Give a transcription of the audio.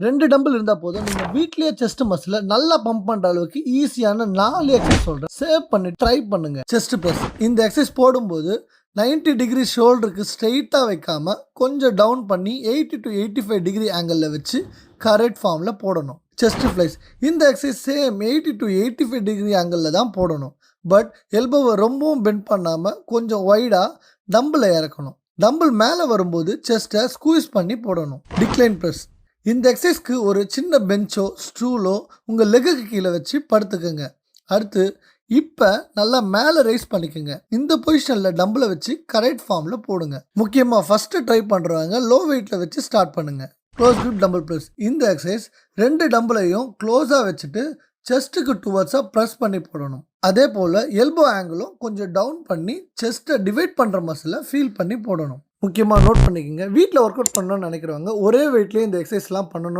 2 tumble இருந்தா போதும். நீங்க வீட்லயே செஸ்ட் மசில நல்லா பம்ப் பண்ற அளவுக்கு ஈஸியான 4 எக்சர்சைஸ் சொல்றேன். சேவ் பண்ணி ட்ரை பண்ணுங்க. Chest press. இந்த எக்சர்சைஸ் போடும்போது 90 டிகிரி ஷோல்டருக்கு ஸ்ட்ரெயிட்டா வைக்காம கொஞ்சம் டவுன் பண்ணி 80 to 85 டிகிரி ஆங்கிள்ல வச்சு கரெக்ட் ஃபார்ம்ல போடணும். Chest flies. இந்த எக்சர்சைஸ் சேம் 80 to 85 டிகிரி ஆங்கிள்ல தான் போடணும். பட் எல்போவை ரொம்பவும் பெண்ட் பண்ணாம கொஞ்சம் வைடா டம்பிளை இறக்கணும். டம்பிள் மேலே வரும்போது செஸ்ட்டை ஸ்குவீஸ் பண்ணி போடணும். Decline press. இந்த எக்ஸசைஸ்க்கு ஒரு சின்ன பெஞ்சோ ஸ்டூலோ உங்கள் லெக்குக்கு கீழே வச்சு படுத்துக்குங்க. அடுத்து இப்போ நல்லா மேலே ரைஸ் பண்ணிக்கோங்க. இந்த பொசிஷனில் டம்பிளை வச்சு கரெக்ட் ஃபார்மில் போடுங்க. முக்கியமாக ஃபஸ்ட்டு ட்ரை பண்ணுறவங்க லோ வெயிட்டில் வச்சு ஸ்டார்ட் பண்ணுங்க. Close grip tumble press. இந்த எக்ஸசைஸ் 2 டம்பிளையும் க்ளோஸாக வச்சுட்டு செஸ்ட்டுக்கு டுவர்ட்ஸாக ப்ரெஸ் பண்ணி போடணும். அதே போல் எல்போ ஆங்கிளும் கொஞ்சம் டவுன் பண்ணி செஸ்ட்டை டிவைட் பண்ணுற மசிலை ஃபீல் பண்ணி போடணும். முக்கியமாக நோட் பண்ணிக்கோங்க, வீட்டில் ஒர்க் அவுட் பண்ணணும்னு நினைக்கிறவங்க ஒரே வெயிட்லேயே இந்த எக்ஸசைஸ்லாம் பண்ணணும்.